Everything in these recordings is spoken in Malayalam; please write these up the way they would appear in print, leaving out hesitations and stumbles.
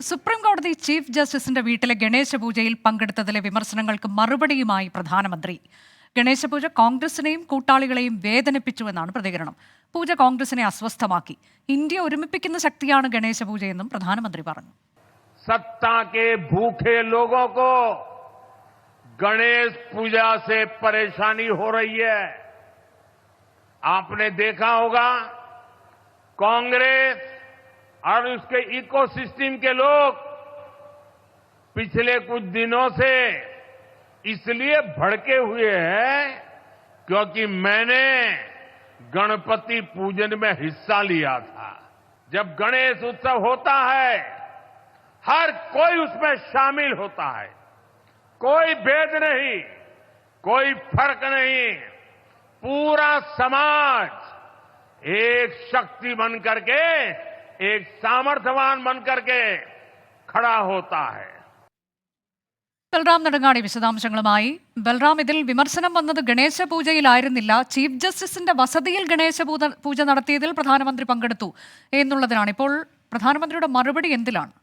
സുപ്രീം കോടതി ചീഫ് ജസ്റ്റിസിന്റെ വീട്ടിലെ ഗണേശ പൂജയിൽ പങ്കെടുത്തതിലെ വിമർശനങ്ങൾക്ക് മറുപടിയുമായി പ്രധാനമന്ത്രി. ഗണേശപൂജ കോൺഗ്രസിനെയും കൂട്ടാളികളെയും വേദനിപ്പിച്ചുവെന്നാണ് പ്രതികരണം. പൂജ കോൺഗ്രസിനെ അസ്വസ്ഥമാക്കി. ഇന്ത്യ ഒരുമിപ്പിക്കുന്ന ശക്തിയാണ് ഗണേശപൂജയെന്നും പ്രധാനമന്ത്രി പറഞ്ഞു. सत्ता के भूखे लोगों को गणेश पूजा से परेशानी हो रही है। आपने देखा होगा कांग्रेस और उसके इकोसिस्टम के लोग पिछले कुछ दिनों से इसलिए भड़के हुए हैं क्योंकि मैंने गणपति पूजन में हिस्सा लिया था। जब गणेश उत्सव होता है हर कोई उसमें शामिल होता है, कोई भेद नहीं, कोई फर्क नहीं, पूरा समाज एक शक्ति बन करके, एक सामर्थ्यवान बन करके खड़ा होता है. ബൽറാം നെടുങ്ങാടി വിശദാംശങ്ങളുമായി. ബൽറാം, ഇതിൽ വിമർശനം വന്നത് ഗണേശ പൂജയിലായിരുന്നില്ല, ചീഫ് ജസ്റ്റിസിന്റെ വസതിയിൽ ഗണേശ പൂജ നടത്തിയതിൽ പ്രധാനമന്ത്രി പങ്കെടുത്തു എന്നുള്ളതിനാണ്. ഇപ്പോൾ പ്രധാനമന്ത്രിയുടെ മറുപടി എന്തിലാണ്?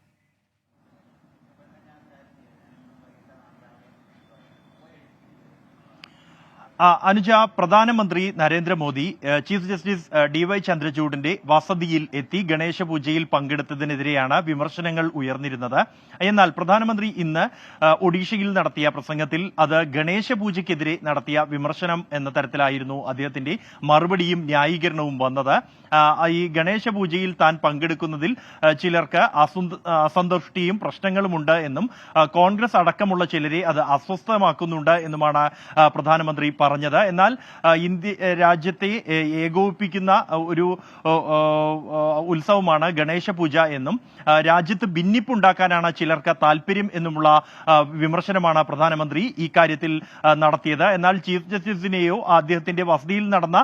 അനുജ, പ്രധാനമന്ത്രി നരേന്ദ്രമോദി ചീഫ് ജസ്റ്റിസ് DY ചന്ദ്രചൂഡിന്റെ വസതിയിൽ എത്തി ഗണേശ പൂജയിൽ പങ്കെടുത്തതിനെതിരെയാണ് വിമർശനങ്ങൾ ഉയർന്നിരുന്നത്. എന്നാൽ പ്രധാനമന്ത്രി ഇന്ന് ഒഡീഷയിൽ നടത്തിയ പ്രസംഗത്തിൽ അത് ഗണേശ പൂജയ്ക്കെതിരെ നടത്തിയ വിമർശനം എന്ന തരത്തിലായിരുന്നു അദ്ദേഹത്തിന്റെ മറുപടിയും ന്യായീകരണവും വന്നത്. ഈ ഗണേശ പൂജയിൽ താൻ പങ്കെടുക്കുന്നതിൽ ചിലർക്ക് അസന്തുഷ്ടിയും പ്രശ്നങ്ങളുമുണ്ട് എന്നും കോൺഗ്രസ് അടക്കമുള്ള ചിലരെ അത് അസ്വസ്ഥമാക്കുന്നുണ്ട് എന്നുമാണ് പ്രധാനമന്ത്രി പറഞ്ഞത്. എന്നാൽ രാജ്യത്തെ ഏകോപിപ്പിക്കുന്ന ഒരു ഉത്സവമാണ് ഗണേശ പൂജ എന്നും രാജ്യത്ത് ഭിന്നിപ്പുണ്ടാക്കാനാണ് ചിലർക്ക് താല്പര്യം എന്നുമുള്ള വിമർശനമാണ് പ്രധാനമന്ത്രി ഈ കാര്യത്തിൽ നടത്തിയത്. എന്നാൽ ചീഫ് ജസ്റ്റിസിനെയോ അദ്ദേഹത്തിന്റെ വസതിയിൽ നടന്ന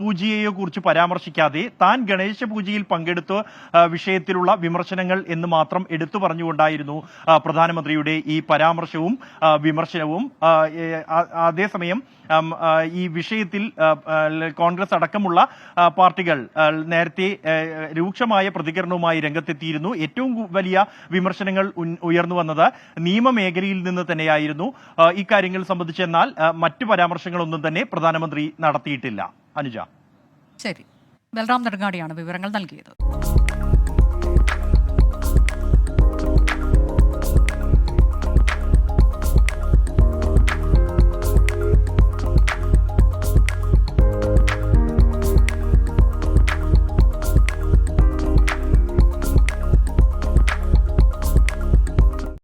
പൂജയെയോ കുറിച്ച് പരാമർശിക്കാതെ താൻ ഗണേശ പൂജയിൽ പങ്കെടുത്ത വിഷയത്തിലുള്ള വിമർശനങ്ങൾ എന്ന് മാത്രം എടുത്തു പറഞ്ഞുകൊണ്ടായിരുന്നു പ്രധാനമന്ത്രിയുടെ ഈ പരാമർശവും വിമർശനവും. അതേസമയം ഈ വിഷയത്തിൽ കോൺഗ്രസ് അടക്കമുള്ള പാർട്ടികൾ നേരത്തെ രൂക്ഷമായ പ്രതികരണവുമായി രംഗത്തെത്തിയിരുന്നു. ഏറ്റവും വലിയ വിമർശനങ്ങൾ ഉയർന്നു വന്നത് നിയമമേഖലയിൽ നിന്ന് തന്നെയായിരുന്നു. ഇക്കാര്യങ്ങൾ സംബന്ധിച്ചെന്നാൽ മറ്റു പരാമർശങ്ങളൊന്നും തന്നെ പ്രധാനമന്ത്രി നടത്തിയിട്ടില്ല. അനുജ, ശരി. ബൽറാം നെടുങ്ങാടിയാണ് വിവരങ്ങൾ നൽകിയത്.